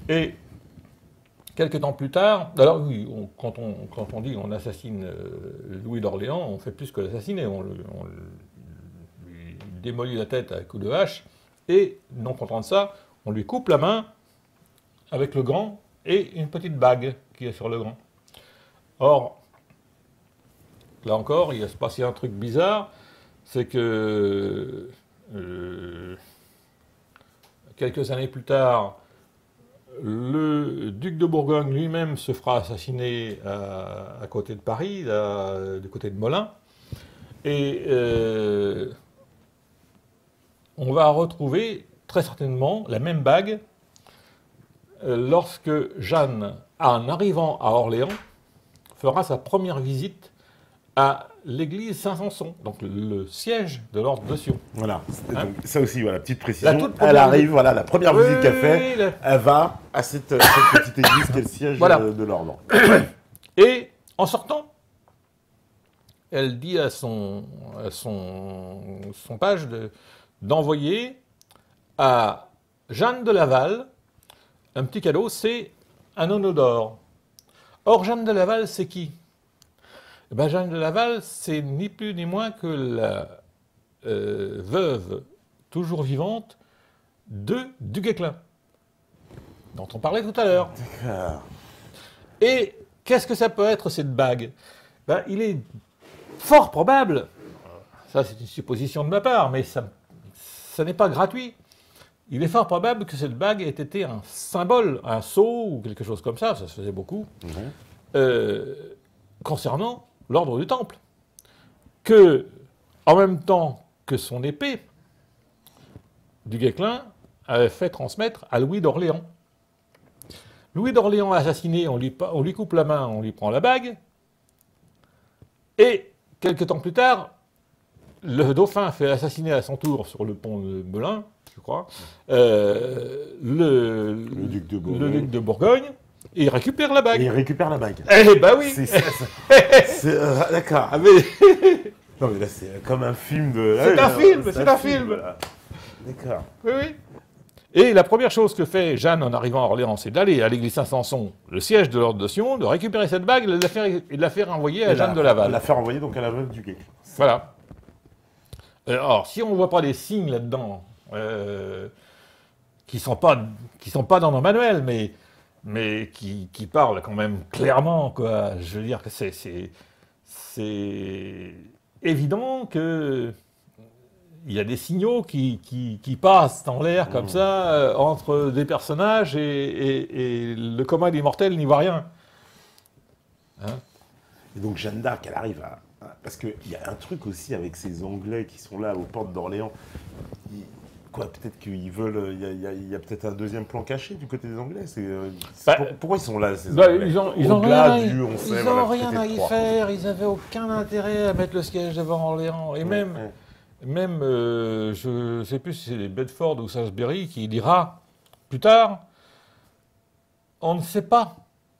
Et quelques temps plus tard, alors oui, quand on dit on assassine Louis d'Orléans, on fait plus que l'assassiner, on lui démolit la tête à coups de hache, et non content de ça, on lui coupe la main avec le gant et une petite bague qui est sur le gant. Or, là encore, il va se passer un truc bizarre, c'est que quelques années plus tard, le duc de Bourgogne lui-même se fera assassiner à côté de Paris, du côté de Melun, et on va retrouver très certainement la même bague lorsque Jeanne, en arrivant à Orléans, fera sa première visite à l'église Saint-Sanson, donc le siège de l'ordre de Sion. Voilà, Hein, donc, ça aussi, voilà, petite précision. première Elle arrive, visite. voilà, la première Oui, visite qu'elle oui, fait, oui, elle va à cette petite église qui est le siège Voilà. de l'ordre. Et en sortant, elle dit à son page d'envoyer à Jeanne de Laval un petit cadeau, c'est un anneau d'or. Or, Jeanne de Laval, c'est qui? Eh ben, Jeanne de Laval, c'est ni plus ni moins que la veuve toujours vivante de Duguesclin, dont on parlait tout à l'heure. D'accord. Et qu'est-ce que ça peut être, cette bague? Ben, il est fort probable, ça c'est une supposition de ma part, mais ça n'est pas gratuit, il est fort probable que cette bague ait été un symbole, un sceau ou quelque chose comme ça se faisait beaucoup, concernant l'ordre du Temple. Que, en même temps que son épée, Duguesclin avait fait transmettre à Louis d'Orléans. Louis d'Orléans assassiné, on lui coupe la main, on lui prend la bague, et quelques temps plus tard, le dauphin fait assassiner à son tour sur le pont de Melun, je crois, le duc de Bourgogne. le duc de Bourgogne, et il récupère la Et bague. il récupère la bague. Eh ben oui. D'accord. Ah, mais Non, mais là, c'est comme un film de... C'est un film, c'est un film. voilà. D'accord. oui, oui. Et la première chose que fait Jeanne en arrivant à Orléans, c'est d'aller à l'église Saint-Sanson, le siège de l'ordre de Sion, de récupérer cette bague et de la faire envoyer à Jeanne de Laval. La faire envoyer donc à la veuve du Guesclin. Voilà. Alors, si on ne voit pas des signes là-dedans, qui sont pas dans nos manuels, mais qui parlent quand même clairement, quoi. Je veux dire que c'est évident que il y a des signaux qui passent dans l'air comme ça entre des personnages et le commun des mortels n'y voit rien. Hein? Et donc Jeanne d'Arc, elle arrive parce qu'il y a un truc aussi avec ces Anglais qui sont là aux portes d'Orléans. Quoi, peut-être qu'ils veulent... Il y a peut-être un deuxième plan caché du côté des Anglais. Pourquoi ils sont là, ces Anglais? Ils ont Au-delà rien, du, on sait, ils ont voilà, rien traité à de y Troyes. faire. Ils n'avaient aucun intérêt à mettre le siège devant Orléans. Et même, je ne sais plus si c'est les Bedford ou Salisbury qui dira plus tard, on ne sait pas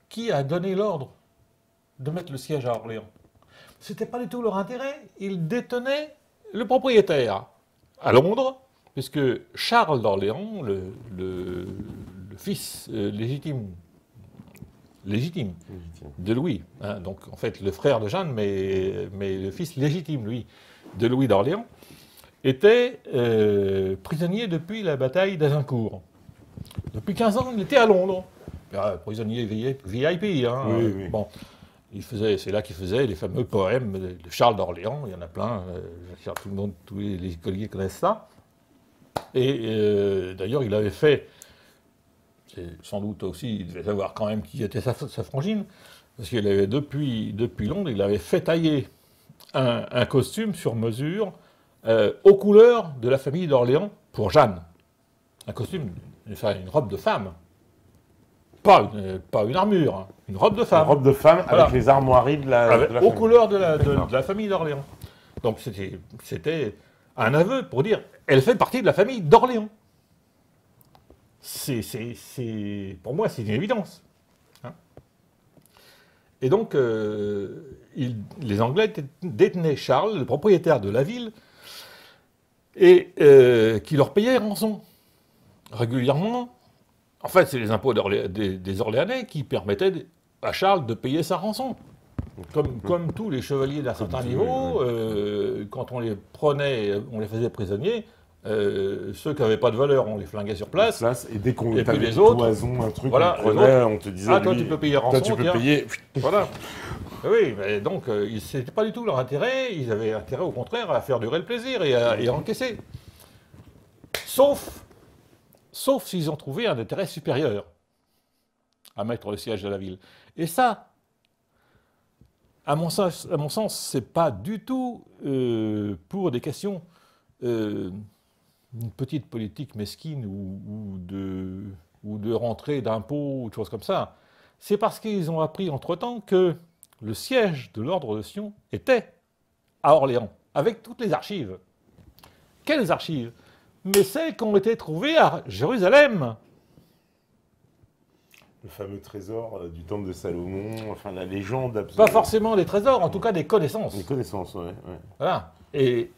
qui a donné l'ordre de mettre le siège à Orléans. C'était pas du tout leur intérêt. Ils détenaient le propriétaire à Londres, puisque Charles d'Orléans, le fils légitime de Louis, hein, donc en fait le frère de Jeanne, mais le fils légitime, lui, de Louis d'Orléans, était prisonnier depuis la bataille d'Azincourt. Depuis 15 ans, il était à Londres. Prisonnier VIP, hein. Oui, oui. Bon, c'est là qu'il faisait les fameux poèmes de Charles d'Orléans. Il y en a plein. Tout le monde, tous les écoliers connaissent ça. Et d'ailleurs, il avait fait, c'est sans doute aussi, il devait savoir quand même qui était sa frangine, parce qu'il avait depuis Londres, il avait fait tailler un costume sur mesure aux couleurs de la famille d'Orléans pour Jeanne. Un costume, une robe de femme. Pas une armure, hein, une robe de femme. Une robe de femme Voilà. avec les armoiries de la Aux famille. couleurs de la famille d'Orléans. Donc c'était un aveu pour dire, elle fait partie de la famille d'Orléans. Pour moi, c'est une évidence. Hein. Et donc, les Anglais détenaient Charles, le propriétaire de la ville, et qui leur payait rançon régulièrement, En fait, c'est les impôts des Orléanais qui permettaient à Charles de payer sa rançon. Comme tous les chevaliers d'un certain niveau, quand on les prenait, on les faisait prisonniers, ceux qui n'avaient pas de valeur, on les flinguait sur place. Et dès qu'on puis les autres, autres, un truc, voilà, on prenait, on te disait, toi tu peux payer rançon, toi tu peux payer. Voilà. Oui, mais donc, c'était pas du tout leur intérêt. Ils avaient intérêt, au contraire, à faire durer le plaisir et à encaisser. Sauf s'ils ont trouvé un intérêt supérieur à mettre le siège de la ville. Et ça, à mon sens, c'est pas du tout pour des questions d'une petite politique mesquine ou de rentrée d'impôts ou de choses comme ça. C'est parce qu'ils ont appris entre-temps que le siège de l'ordre de Sion était à Orléans, avec toutes les archives. Quelles archives? Mais celles qui ont été trouvées à Jérusalem. Le fameux trésor du temple de Salomon, enfin la légende absolue. Pas forcément des trésors, en tout cas des connaissances. Des connaissances, ouais. Voilà. Et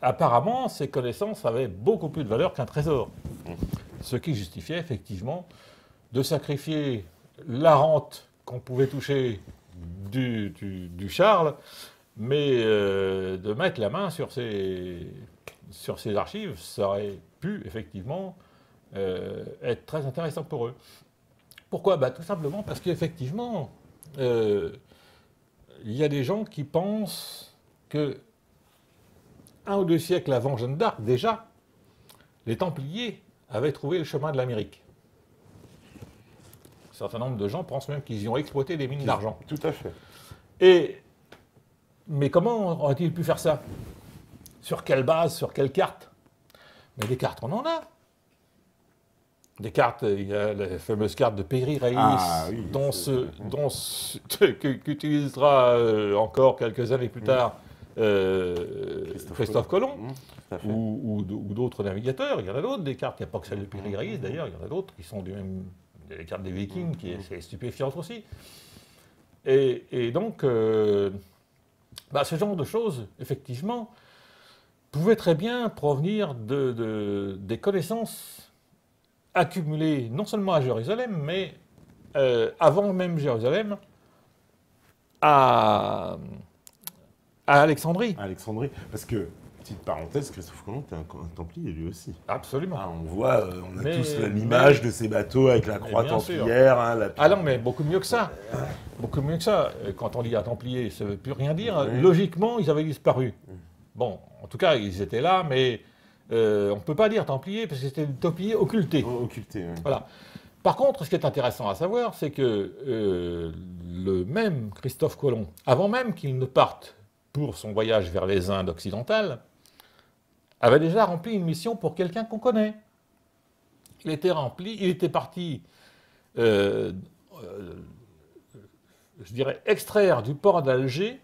apparemment, ces connaissances avaient beaucoup plus de valeur qu'un trésor. Ce qui justifiait effectivement de sacrifier la rente qu'on pouvait toucher du Charles, mais de mettre la main sur ces archives, ça aurait pu effectivement être très intéressant pour eux. Pourquoi? Tout simplement parce qu'effectivement, il y a des gens qui pensent que 1 ou 2 siècles avant Jeanne d'Arc, déjà, les Templiers avaient trouvé le chemin de l'Amérique. Un certain nombre de gens pensent même qu'ils y ont exploité des mines d'argent. Tout à fait. Mais comment auraient-ils pu faire ça? Sur quelle base? Sur quelle carte? Mais des cartes, on en a. Des cartes, il y a la fameuse carte de Piri-Reis, qu'utilisera encore quelques années plus tard Christophe Colomb, ou d'autres navigateurs. Il y en a d'autres, des cartes, il n'y a pas que celle de Piri-Reis d'ailleurs, il y en a d'autres qui sont du même... Les cartes des Vikings, c'est stupéfiant aussi. Et donc, ce genre de choses, effectivement, pouvaient très bien provenir des connaissances accumulées non seulement à Jérusalem, mais avant même Jérusalem, à Alexandrie. Alexandrie, parce que, petite parenthèse, Christophe Colomb était un Templier lui aussi. Absolument. On a tous l'image de ces bateaux avec la croix templière. Ah non, mais beaucoup mieux que ça. Beaucoup mieux que ça. Quand on dit un Templier, ça ne veut plus rien dire. Logiquement, ils avaient disparu. Bon, en tout cas, ils étaient là, mais on ne peut pas dire Templiers, parce que c'était des Templiers occultés. Occultés, oui. Voilà. Par contre, ce qui est intéressant à savoir, c'est que le même Christophe Colomb, avant même qu'il ne parte pour son voyage vers les Indes occidentales, avait déjà rempli une mission pour quelqu'un qu'on connaît. Il était parti, je dirais, extraire du port d'Alger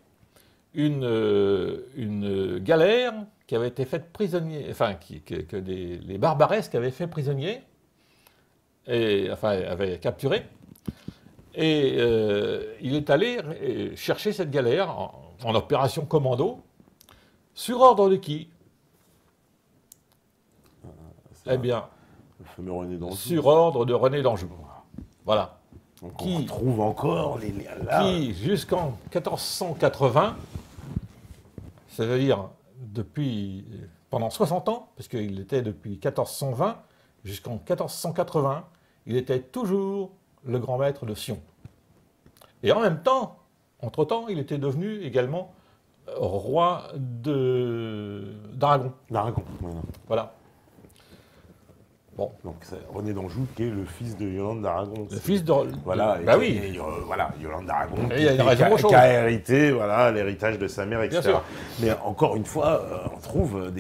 une galère qui avait été faite prisonnier, enfin, que les barbaresques avaient fait prisonnier, avaient capturé. Et il est allé chercher cette galère en opération commando, sur ordre de qui? Eh bien, le fameux René d'Anjou. Sur ordre de René d'Anjou. Voilà. Donc on retrouve encore les liens. Qui, jusqu'en 1480, c'est-à-dire pendant 60 ans, parce qu'il était depuis 1420 jusqu'en 1480, il était toujours le grand maître de Sion. Et en même temps, entre-temps, il était devenu également roi d'Aragon. D'Aragon, voilà. Bon. Donc René d'Anjou qui est le fils de Yolande d'Aragon. Le fils de... Voilà, oui. Yolande d'Aragon qui a hérité l'héritage de sa mère, etc. Bien sûr. Mais encore une fois, on trouve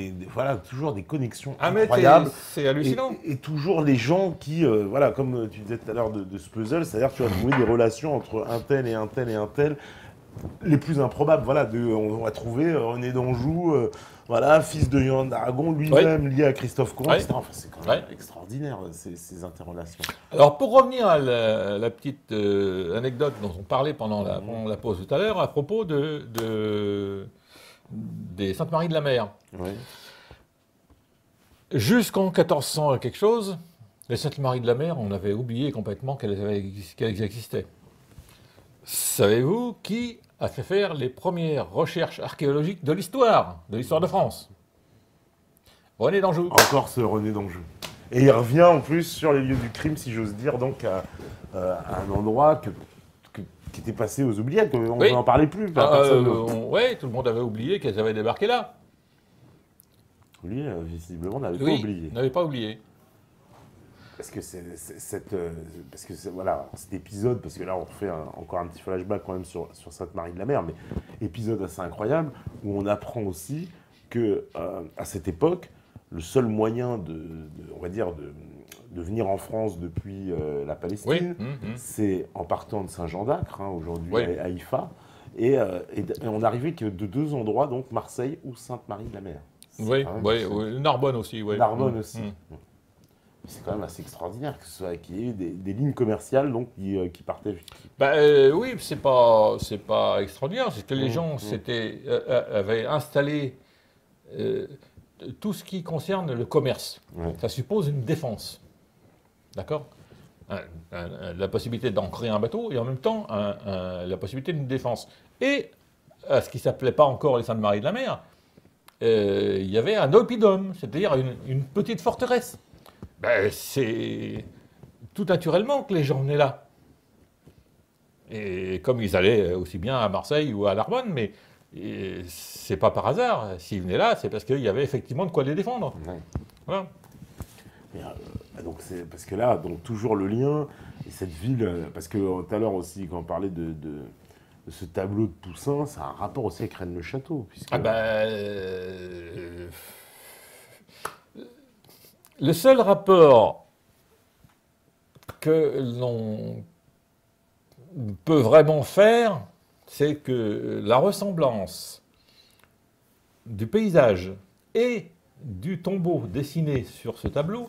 toujours des connexions incroyables. C'est hallucinant. Et toujours les gens qui, comme tu disais tout à l'heure de ce puzzle, c'est-à-dire tu vas trouver des relations entre un tel et un tel et un tel, les plus improbables. On va trouver René d'Anjou, fils de Yolande d'Aragon, lui-même lié à Christophe Colomb, etc. Enfin, c'est quand même extraordinaire, ces interrelations. Alors, pour revenir à la petite anecdote dont on parlait pendant la pause tout à l'heure, à propos des Saintes Maries de la Mer. Oui. Jusqu'en 1400 quelque chose, les Saintes Maries de la Mer, on avait oublié complètement qu'elles existaient. Savez-vous qui a fait faire les premières recherches archéologiques de l'histoire de France? René d'Anjou. Encore ce René d'Anjou. Et il revient en plus sur les lieux du crime, si j'ose dire, donc à un endroit qui était passé aux oubliettes. On n'en parlait plus. Oui, tout le monde avait oublié qu'elles avaient débarqué là. Lui, visiblement, n'avait pas oublié. N'avait pas oublié. Parce que voilà, cet épisode, parce que là on refait encore un petit flashback quand même sur Sainte-Marie de la Mer, mais épisode assez incroyable où on apprend aussi que à cette époque, le seul moyen on va dire de venir en France depuis la Palestine, c'est en partant de Saint-Jean d'Acre, aujourd'hui Haïfa, et on arrivait que de deux endroits, donc Marseille ou Sainte-Marie de la Mer. Oui, Narbonne aussi. Narbonne aussi. C'est quand même assez extraordinaire qu'il y ait eu des lignes commerciales donc, qui partaient. Oui, c'est pas extraordinaire, c'est que les gens avaient installé tout ce qui concerne le commerce. Ça suppose une défense. D'accord? La possibilité d'ancrer un bateau et en même temps la possibilité d'une défense. Et à ce qui ne s'appelait pas encore les Saintes-Maries de la Mer, il y avait un oppidum, c'est-à-dire une petite forteresse. C'est tout naturellement que les gens venaient là. Et comme ils allaient aussi bien à Marseille ou à Narbonne, mais c'est pas par hasard. S'ils venaient là, c'est parce qu'il y avait effectivement de quoi les défendre. Voilà. Donc c'est parce que là, donc toujours le lien et cette ville, parce que tout à l'heure aussi quand on parlait de ce tableau de Poussin, ça a un rapport aussi avec Rennes-le-Château. Puisque... Le seul rapport que l'on peut vraiment faire, c'est que la ressemblance du paysage et du tombeau dessiné sur ce tableau,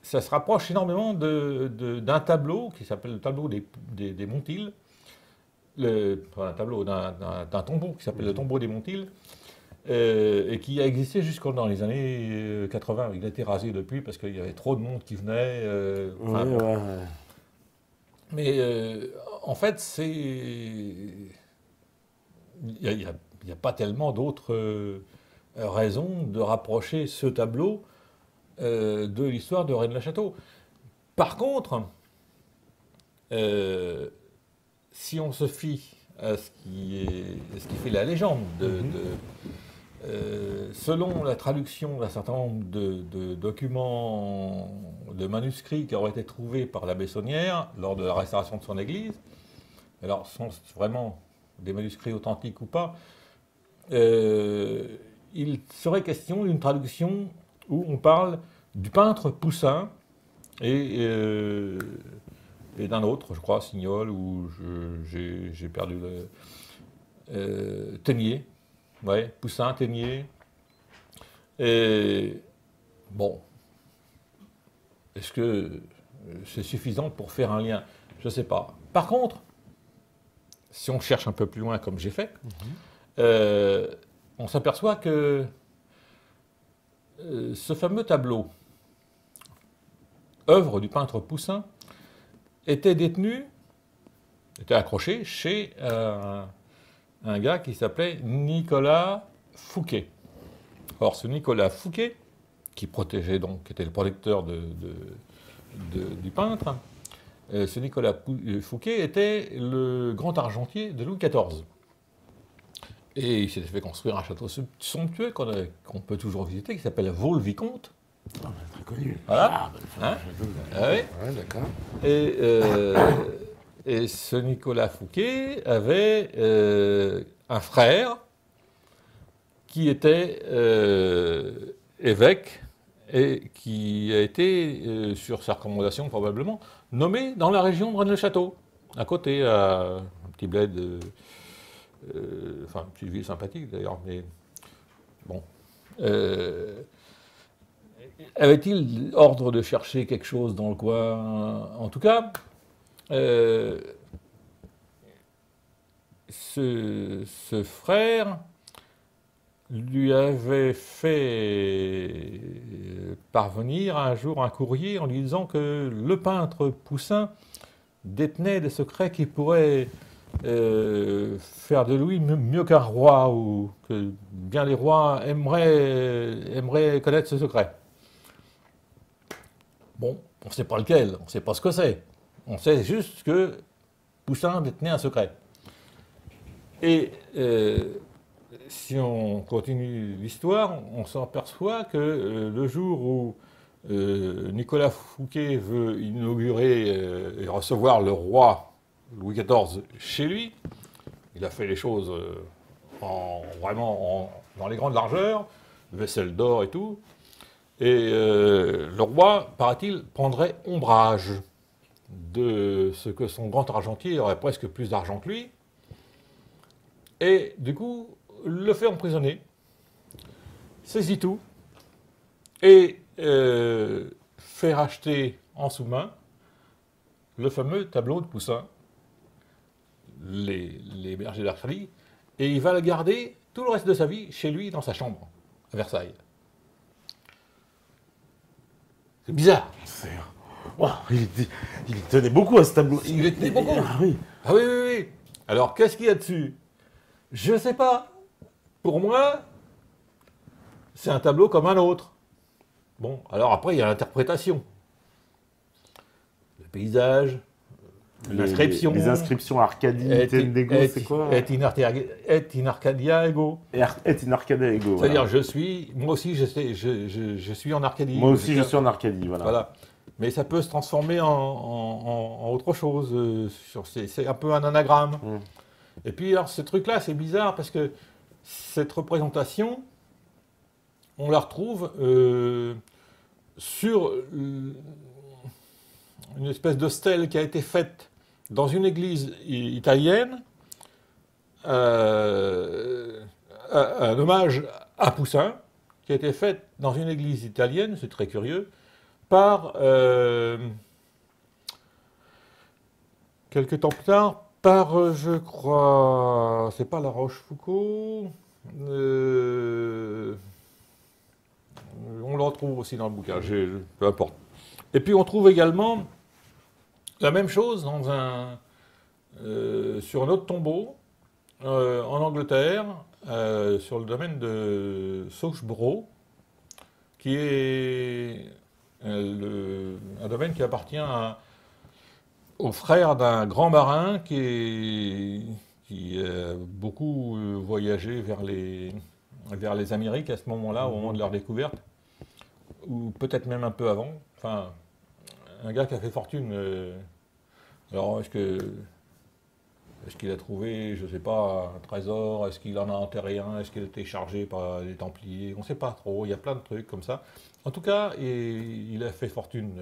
ça se rapproche énormément d'un tableau qui s'appelle le tableau des Montils, un tableau d'un tombeau qui s'appelle le tombeau des Montils, et qui a existé jusqu'en dans les années 80. Il a été rasé depuis parce qu'il y avait trop de monde qui venait. Mais en fait, il n'y a pas tellement d'autres raisons de rapprocher ce tableau de l'histoire de Rennes-le-Château. Par contre, si on se fie à ce qui fait la légende selon la traduction d'un certain nombre de documents, de manuscrits qui auraient été trouvés par l'abbé Saunière lors de la restauration de son église, alors sont vraiment des manuscrits authentiques ou pas, il serait question d'une traduction où on parle du peintre Poussin et d'un autre, je crois, Signol, ou j'ai perdu le... Ténier. Ouais, Poussin, Ténier. Et bon, est-ce que c'est suffisant pour faire un lien? Je ne sais pas. Par contre, si on cherche un peu plus loin, comme j'ai fait, on s'aperçoit que ce fameux tableau, œuvre du peintre Poussin, était accroché chez un gars qui s'appelait Nicolas Fouquet. Or, ce Nicolas Fouquet, qui protégeait donc, qui était le protecteur du peintre, ce Nicolas Fouquet était le grand argentier de Louis XIV. Et il s'est fait construire un château somptueux qu'on peut toujours visiter, qui s'appelle Vaux-le-Vicomte. Ah, très connu. Voilà. Ouais, d'accord. Et ce Nicolas Fouquet avait un frère qui était évêque et qui a été, sur sa recommandation probablement, nommé dans la région de Rennes-le-Château, à côté, un petit bled, enfin, une petite ville sympathique d'ailleurs, mais bon. Avait-il ordre de chercher quelque chose dans le coin? En tout cas, ce frère lui avait fait parvenir un jour un courrier en lui disant que le peintre Poussin détenait des secrets qui pourraient faire de lui mieux qu'un roi, ou que bien les rois aimeraient connaître ce secret. Bon, on ne sait pas lequel, on ne sait pas ce que c'est. On sait juste que Poussin détenait un secret. Et si on continue l'histoire, on s'aperçoit que le jour où Nicolas Fouquet veut inaugurer et recevoir le roi Louis XIV chez lui, il a fait les choses vraiment dans les grandes largeurs, vaisselle d'or et tout, et le roi, paraît-il, prendrait ombrage de ce que son grand argentier aurait presque plus d'argent que lui, et du coup, le fait emprisonner, saisit tout, et fait racheter en sous-main le fameux tableau de Poussin, les bergers d'Arcadie, et il va le garder tout le reste de sa vie chez lui dans sa chambre, à Versailles. C'est bizarre. Wow, il tenait beaucoup à ce tableau. Il tenait beaucoup. Ah oui. Ah oui, oui, oui. Alors, qu'est-ce qu'il y a dessus? Je ne sais pas. Pour moi, c'est un tableau comme un autre. Bon, alors après, il y a l'interprétation. Le paysage, l'inscription. Les inscriptions Arcadie, Tendego, c'est quoi? Et in Arcadia ego. Et in Arcadia ego. C'est-à-dire, moi aussi, je suis en Arcadie. Moi aussi, je suis en Arcadie, voilà. Mais ça peut se transformer en autre chose. C'est un peu un anagramme. Et puis, alors, ce truc-là, c'est bizarre parce que cette représentation, on la retrouve sur une espèce de stèle qui a été faite dans une église italienne, un hommage à Poussin, qui a été faite dans une église italienne, c'est très curieux, par, quelques temps plus tard, par, je crois, c'est pas La Rochefoucauld, on le retrouve aussi dans le bouquin, peu importe. Et puis on trouve également la même chose sur un autre tombeau en Angleterre, sur le domaine de Souchborough, qui est un domaine qui appartient au frère d'un grand marin qui a beaucoup voyagé vers les Amériques à ce moment-là, au moment de leur découverte, ou peut-être même un peu avant. Enfin, un gars qui a fait fortune. Alors, est-ce qu'il a trouvé, je ne sais pas, un trésor? Est-ce qu'il en a enterré un? Est-ce qu'il a été chargé par les Templiers? On ne sait pas trop. Il y a plein de trucs comme ça. En tout cas, il a fait fortune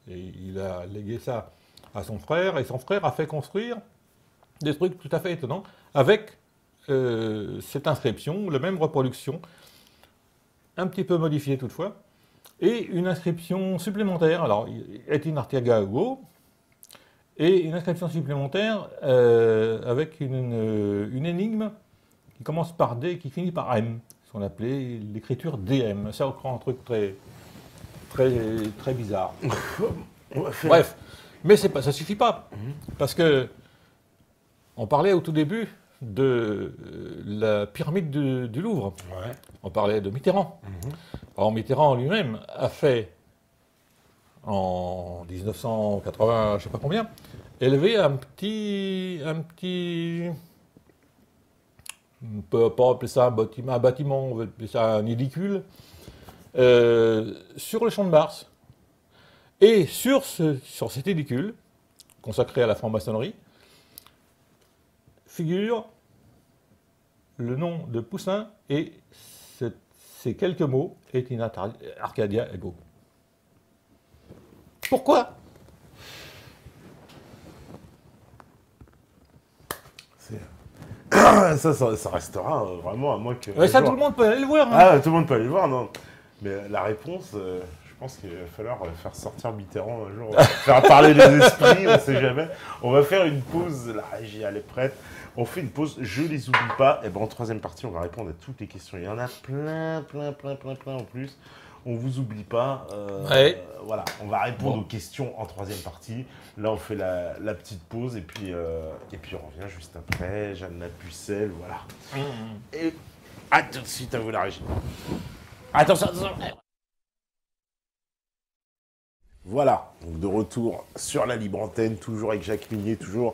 et il a légué ça à son frère. Et son frère a fait construire des trucs tout à fait étonnants avec cette inscription, la même reproduction, un petit peu modifiée toutefois, et une inscription supplémentaire. Alors, et in Artiaga Hugo, et une inscription supplémentaire avec une énigme qui commence par D et qui finit par M, ce qu'on appelait l'écriture DM. C'est encore un truc très, très, très bizarre. Bref, mais ça suffit pas, parce que on parlait au tout début de la pyramide du Louvre. Ouais. On parlait de Mitterrand. Alors Mitterrand lui-même a fait, en 1980, je ne sais pas combien, élever un on peut pas appeler ça un bâtiment, on va appeler ça un édicule, sur le champ de Mars. Et sur cet édicule, consacré à la franc-maçonnerie, figure le nom de Poussin et ces quelques mots, et in Arcadia ego. Pourquoi? Ça restera vraiment à moins que. Ça, tout le monde peut aller le voir. Hein. Ah, tout le monde peut aller le voir, non. Mais la réponse, je pense qu'il va falloir faire sortir Mitterrand un jour, faire parler les esprits, on sait jamais. On va faire une pause, la régie elle est prête. On fait une pause, je les oublie pas. Et ben en troisième partie, on va répondre à toutes les questions. Il y en a plein en plus. On vous oublie pas. Ouais. Voilà, on va répondre aux questions en troisième partie. Là, on fait la petite pause et puis on revient juste après. Jeanne Lapucelle, voilà. Et à tout de suite, à vous la régie. Attention. Voilà, donc de retour sur la libre antenne, toujours avec Jacques Minier, toujours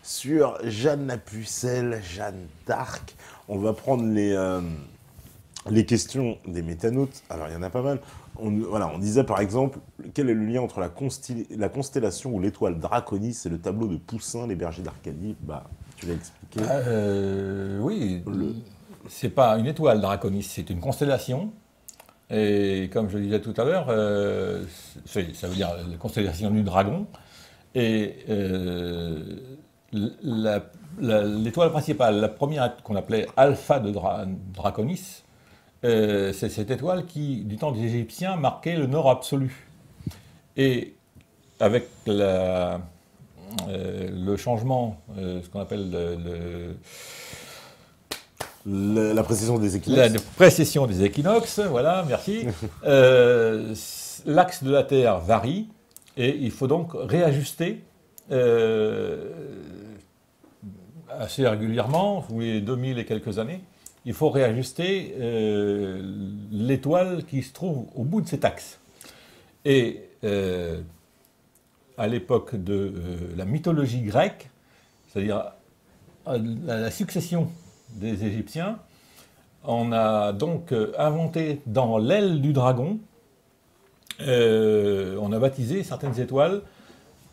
sur Jeanne Lapucelle, Jeanne d'Arc. On va prendre les questions des métanotes. Alors, il y en a pas mal. On disait par exemple, quel est le lien entre la constellation ou l'étoile Draconis et le tableau de Poussin, les bergers d'Arcadie? Bah, tu l'as expliqué. Oui, c'est pas une étoile Draconis, c'est une constellation. Et comme je le disais tout à l'heure, ça veut dire la constellation du dragon. Et l'étoile principale, la première qu'on appelait Alpha de Draconis, c'est cette étoile qui, du temps des Égyptiens, marquait le nord absolu. Et avec le changement, ce qu'on appelle la précession des équinoxes. La précession des équinoxes, voilà, merci. L'axe de la Terre varie et il faut donc réajuster assez régulièrement, tous les 2000 et quelques années, il faut réajuster l'étoile qui se trouve au bout de cet axe. Et à l'époque de la mythologie grecque, c'est-à-dire la succession des Égyptiens, on a donc inventé dans l'aile du dragon, on a baptisé certaines étoiles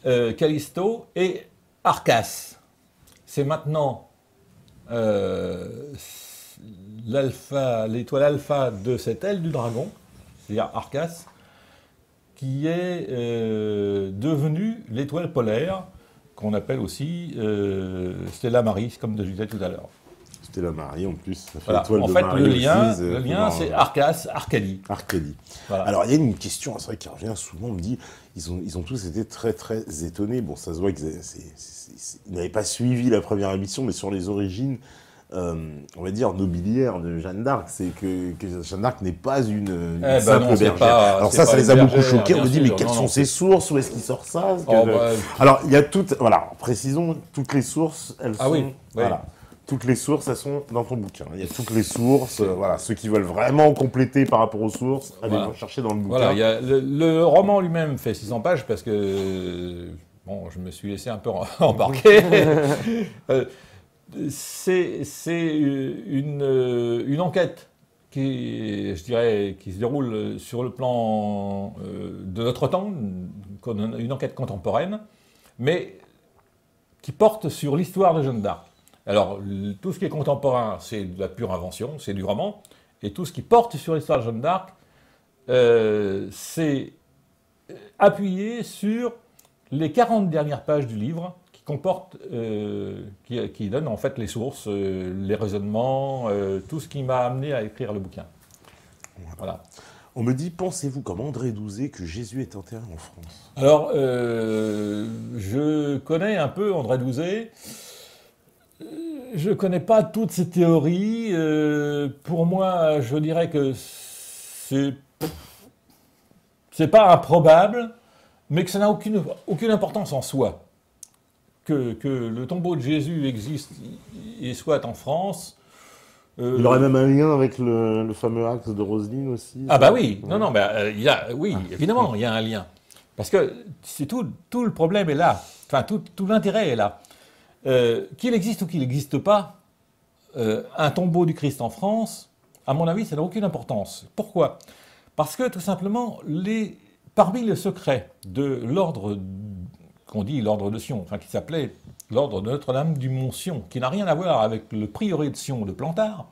Callisto et Arcas. C'est maintenant l'étoile alpha de cette aile du dragon, c'est-à-dire Arcas, qui est devenue l'étoile polaire, qu'on appelle aussi Stella Maris, comme je disais tout à l'heure. Stella Maris en plus, ça fait voilà. étoile en de fait, Marie le lien c'est Arcas, Arcadie. Arcadie. Voilà. Alors, il y a une question, c'est vrai qui revient souvent, on me dit, ils ont tous été très étonnés. Bon, ça se voit qu'ils n'avaient pas suivi la première émission, mais sur les origines, on va dire, nobiliaires de Jeanne d'Arc, c'est que Jeanne d'Arc n'est pas une simple bergère. Alors ça les a beaucoup choqués. On me dit, mais quelles sont ses sources? Où est-ce qu'il sort ça? Alors, il y a toutes, voilà, précisons, toutes les sources, elles sont... Oui. Voilà. Toutes les sources, elles sont dans ton bouquin. Il y a toutes les sources. Voilà, ceux qui veulent vraiment compléter par rapport aux sources, allez chercher dans le bouquin. Voilà, il y a le roman lui-même fait 600 pages parce que bon, je me suis laissé un peu embarquer. C'est une enquête qui, je dirais, qui se déroule sur le plan de notre temps, une enquête contemporaine, mais qui porte sur l'histoire de Jeanne d'Arc. Alors, tout ce qui est contemporain, c'est de la pure invention, c'est du roman, et tout ce qui porte sur l'histoire de Jeanne d'Arc, c'est appuyé sur les 40 dernières pages du livre, qui comportent, qui donnent en fait les sources, les raisonnements, tout ce qui m'a amené à écrire le bouquin. Voilà. On me dit, pensez-vous comme André Douzé que Jésus est enterré en France? Alors, je connais un peu André Douzé. Je ne connais pas toutes ces théories. Pour moi, je dirais que c'est pas improbable, mais que ça n'a aucune importance en soi. Que le tombeau de Jésus existe et soit en France. Il aurait même un lien avec le fameux axe de Roselyne aussi. Ah bah oui, non, oui, évidemment, il y a un lien. Parce que c'est tout le problème est là. Enfin, tout l'intérêt est là. Qu'il existe ou qu'il n'existe pas, un tombeau du Christ en France, à mon avis, ça n'a aucune importance. Pourquoi? Parce que, tout simplement, parmi les secrets de l'ordre, qu'on dit l'ordre de Sion, enfin qui s'appelait l'ordre de Notre-Dame du Mont-Sion, qui n'a rien à voir avec le prieuré de Sion de Plantard,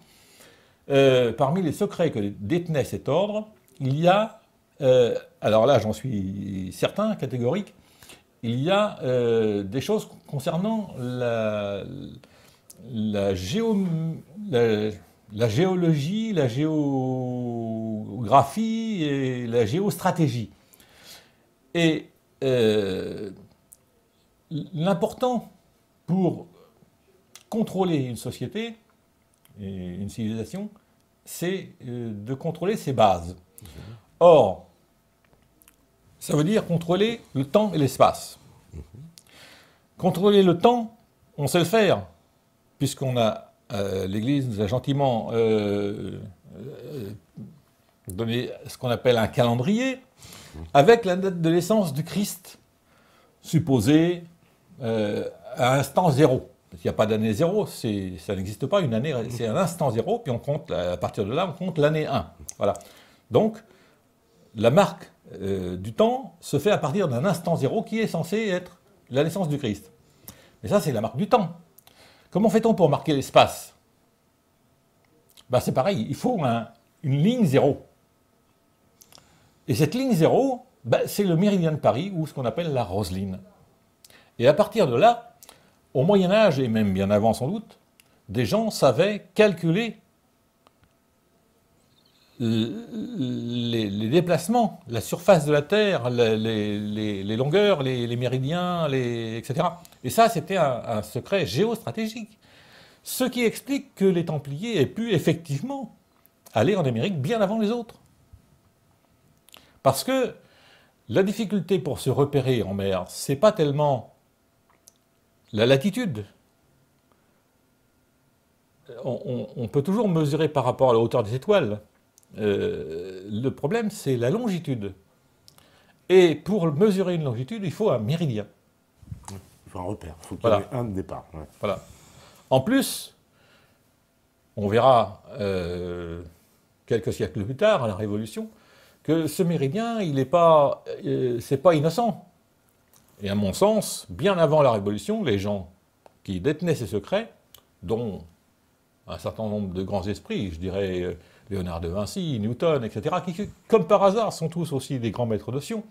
parmi les secrets que détenait cet ordre, il y a, alors là j'en suis certain, catégorique, il y a des choses concernant la géologie, géographie et la géostratégie. Et l'important pour contrôler une société et une civilisation, c'est de contrôler ses bases. Or, ça veut dire contrôler le temps et l'espace. Contrôler le temps, on sait le faire, puisqu'on a, l'Église nous a gentiment donné ce qu'on appelle un calendrier, avec la date de naissance du Christ, supposée à instant zéro. Il n'y a pas d'année zéro, ça n'existe pas, une année, c'est un instant zéro, puis on compte, à partir de là, on compte l'année 1. Voilà. Donc, la marque du temps se fait à partir d'un instant zéro qui est censé être la naissance du Christ. Mais ça, c'est la marque du temps. Comment fait-on pour marquer l'espace? Ben, c'est pareil, il faut une ligne zéro. Et cette ligne zéro, ben, c'est le méridien de Paris, ou ce qu'on appelle la Roseline. Et à partir de là, au Moyen-Âge, et même bien avant sans doute, des gens savaient calculer les déplacements, la surface de la Terre, les longueurs, les méridiens, etc. Et ça, c'était un secret géostratégique. Ce qui explique que les Templiers aient pu effectivement aller en Amérique bien avant les autres. Parce que la difficulté pour se repérer en mer, c'est pas tellement la latitude. On peut toujours mesurer par rapport à la hauteur des étoiles. Le problème, c'est la longitude. Et pour mesurer une longitude, il faut un méridien. Il faut un repère. Il faut qu'il y ait un départ. Ouais. Voilà. En plus, on verra quelques siècles plus tard, à la Révolution, que ce méridien, c'est pas innocent. Et à mon sens, bien avant la Révolution, les gens qui détenaient ces secrets, dont un certain nombre de grands esprits, je dirais Léonard de Vinci, Newton, etc., qui, comme par hasard, sont tous aussi des grands maîtres de Sion,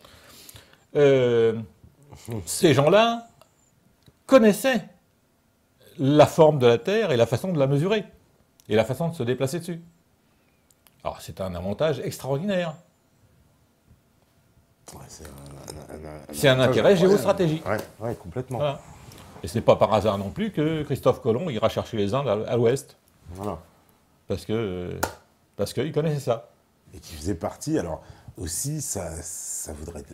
ces gens-là connaissaient la forme de la Terre et la façon de la mesurer, et la façon de se déplacer dessus. Alors c'est un avantage extraordinaire. Ouais, c'est un intérêt géostratégique. Ouais, complètement. Voilà. Et ce n'est pas par hasard non plus que Christophe Colomb ira chercher les Indes à l'ouest. Voilà. Parce qu'il connaissait ça. Et qui faisait partie, alors aussi, ça voudrait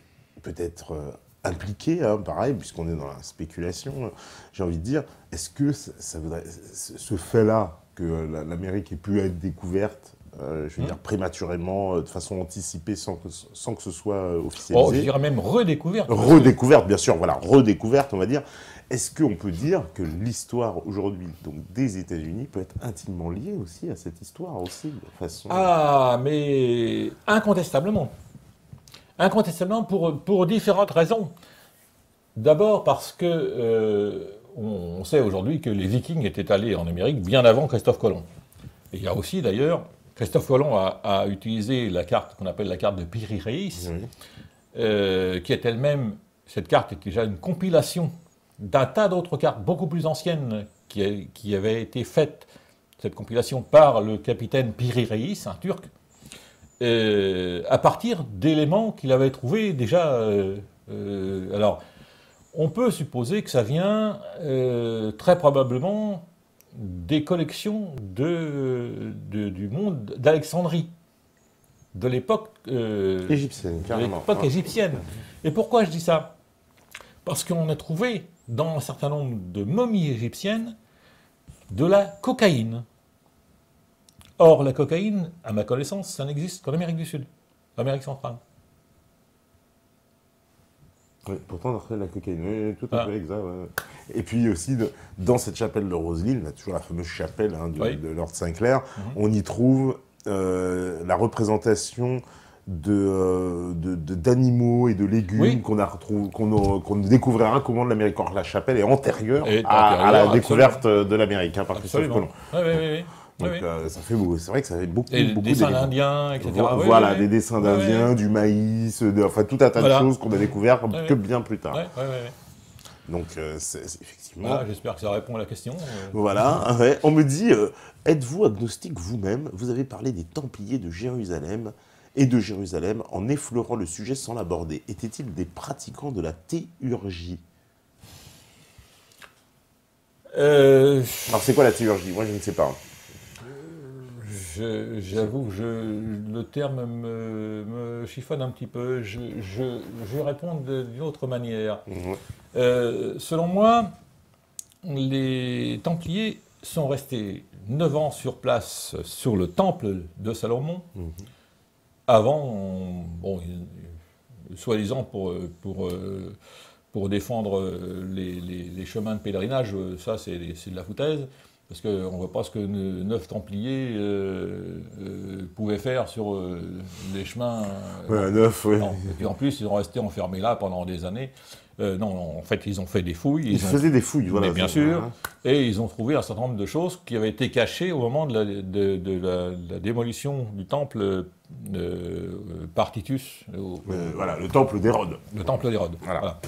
peut-être impliquer, hein, pareil, puisqu'on est dans la spéculation, j'ai envie de dire, est-ce que ça voudrait, ce fait-là, que l'Amérique ait pu être découverte, je veux dire, prématurément, de façon anticipée, sans que ce soit officialisé. Oh, je dirais même redécouverte. Redécouverte, bien sûr, voilà, redécouverte, on va dire. Est-ce qu'on peut dire que l'histoire aujourd'hui donc des États-Unis peut être intimement liée aussi à cette histoire aussi, de façon... Ah, mais incontestablement. Incontestablement pour différentes raisons. D'abord parce que on sait aujourd'hui que les Vikings étaient allés en Amérique bien avant Christophe Colomb. Et il y a aussi d'ailleurs... Christophe Colomb a utilisé la carte qu'on appelle la carte de Piri Reis, qui est elle-même, cette carte est déjà une compilation d'un tas d'autres cartes beaucoup plus anciennes qui avaient été faites, cette compilation par le capitaine Piri Reis, un Turc, à partir d'éléments qu'il avait trouvés déjà. Alors, on peut supposer que ça vient très probablement des collections du monde d'Alexandrie, de l'époque égyptienne, carrément. Égyptienne. Et pourquoi je dis ça? Parce qu'on a trouvé dans un certain nombre de momies égyptiennes de la cocaïne. Or, la cocaïne, à ma connaissance, ça n'existe qu'en Amérique du Sud, Amérique centrale. Oui, pourtant, on a retrouvé la cocaïne, oui, tout à fait exact. Ouais. Et puis aussi, dans cette chapelle de Roseline, là, toujours la fameuse chapelle de Lord Sinclair, on y trouve la représentation d'animaux et de légumes qu'on découvrait comment de l'Amérique. Or, la chapelle est antérieure à la découverte de l'Amérique par Christophe Colomb. Oui. Donc ça fait beau. C'est vrai que ça fait beaucoup des dessins d'Indiens, etc. Voilà, des dessins d'Indiens, du maïs, enfin tout un tas de choses qu'on a découvert que bien plus tard. Donc effectivement... J'espère que ça répond à la question. Voilà, on me dit, êtes-vous agnostique vous-même? Vous avez parlé des Templiers de Jérusalem. et de Jérusalem en effleurant le sujet sans l'aborder. Étaient-ils des pratiquants de la théurgie? Alors c'est quoi la théurgie? Moi je ne sais pas. J'avoue que le terme me chiffonne un petit peu. Je vais répondre d'une autre manière. Selon moi, les Templiers sont restés 9 ans sur place sur le temple de Salomon, avant, bon, soi-disant pour défendre les chemins de pèlerinage, ça c'est de la foutaise. Parce qu'on ne voit pas ce que 9 Templiers pouvaient faire sur les chemins. Ouais, 9, oui. Et puis en plus, ils ont resté enfermés là pendant des années. Non, en fait, ils ont fait des fouilles. Ils faisaient des fouilles, voilà. Mais bien sûr. Et ils ont trouvé un certain nombre de choses qui avaient été cachées au moment de la démolition du temple par Titus. Voilà, le temple d'Hérode. Le temple d'Hérode. Voilà.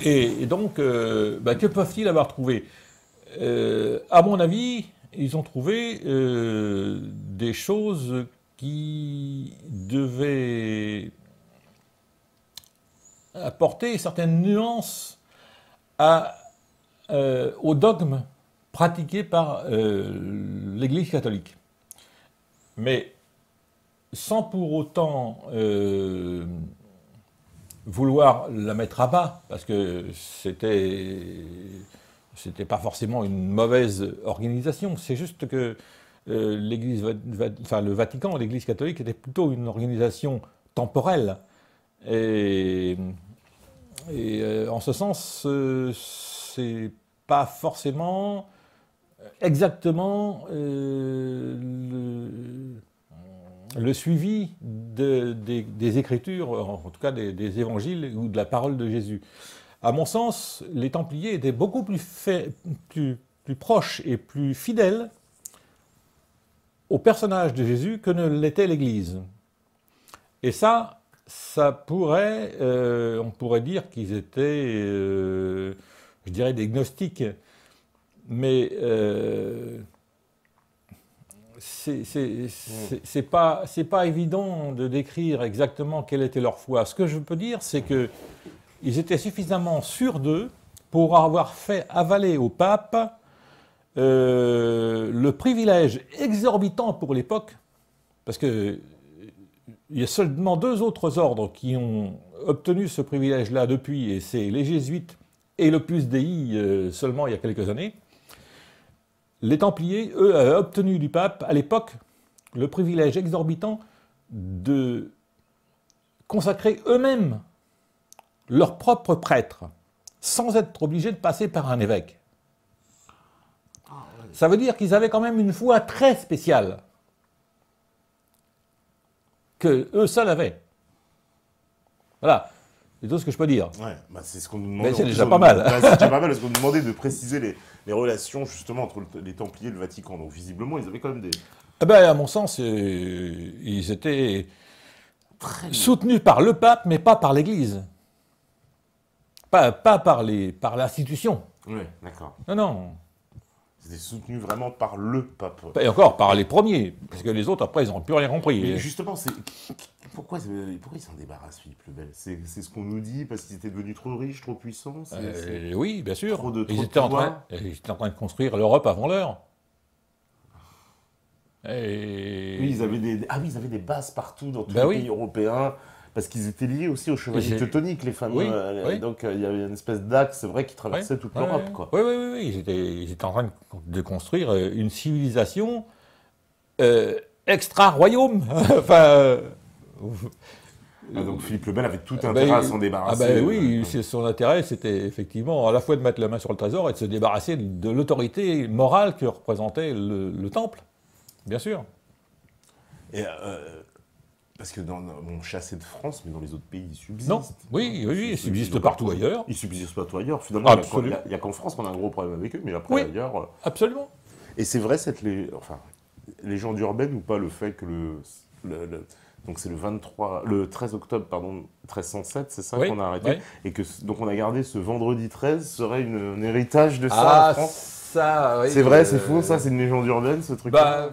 Et donc, que peuvent-ils avoir trouvé ? À mon avis, ils ont trouvé des choses qui devaient apporter certaines nuances au dogme pratiqué par l'Église catholique. Mais sans pour autant vouloir la mettre à bas, parce que c'était pas forcément une mauvaise organisation, c'est juste que le Vatican, l'Église catholique, était plutôt une organisation temporelle. Et en ce sens, c'est pas forcément exactement le suivi des Écritures, en tout cas des Évangiles ou de la parole de Jésus. À mon sens, les Templiers étaient beaucoup plus proches et plus fidèles au personnage de Jésus que ne l'était l'Église. Et ça pourrait, on pourrait dire qu'ils étaient, je dirais, des gnostiques, mais c'est pas évident de décrire exactement quelle était leur foi. Ce que je peux dire, c'est que ils étaient suffisamment sûrs d'eux pour avoir fait avaler au pape le privilège exorbitant pour l'époque, parce qu'il y a seulement 2 autres ordres qui ont obtenu ce privilège-là depuis, et c'est les Jésuites et l'Opus Dei seulement il y a quelques années. Les Templiers, eux, avaient obtenu du pape, à l'époque, le privilège exorbitant de consacrer eux-mêmes leurs propres prêtres, sans être obligés de passer par un évêque. Ça veut dire qu'ils avaient quand même une foi très spéciale, que eux seuls avaient. Voilà, c'est tout ce que je peux dire. Ouais, c'est ce qu'on nous demandait. Mais c'est déjà pas mal. C'est déjà pas mal, parce qu'on nous demandait de préciser les relations justement entre les Templiers et le Vatican. Donc visiblement, ils avaient quand même des... À mon sens, ils étaient soutenus par le pape, mais pas par l'Église. Pas par l'institution. Oui, d'accord. Non. C'était soutenu vraiment par le pape. Et encore, par les premiers, parce que les autres, après, ils n'ont plus rien compris. Mais justement, pourquoi ils s'en débarrassent, Philippe le Bel? C'est ce qu'on nous dit, parce qu'ils étaient devenus trop riches, trop puissants? Oui, bien sûr. Ils étaient en train de construire l'Europe avant l'heure. Oui, ils avaient des bases partout dans tous les pays européens. Parce qu'ils étaient liés aussi aux chevaliers teutoniques, les fameux. Oui. Donc il y avait une espèce d'axe, c'est vrai, qui traversait toute l'Europe. Quoi. Oui. Ils étaient en train de construire une civilisation extra-royaume. Donc Philippe le Bel avait tout intérêt à s'en débarrasser. Oui, son intérêt, c'était effectivement à la fois de mettre la main sur le trésor et de se débarrasser de l'autorité morale que représentait le temple, bien sûr. Et parce que on chassait de France, mais dans les autres pays, ils subsistent. Non, oui, ils subsistent partout ailleurs. Ils subsistent partout ailleurs. Finalement, il n'y a qu'en France qu'on a un gros problème avec eux, mais après, ailleurs... Absolument. Et c'est vrai, cette légende urbaine ou pas, le fait que donc c'est le 13 octobre, 1307, c'est ça qu'on a arrêté, et que donc on a gardé ce vendredi 13 serait un héritage de ça en France. Ça, c'est vrai, c'est faux, ça, c'est une légende urbaine, ce truc-là.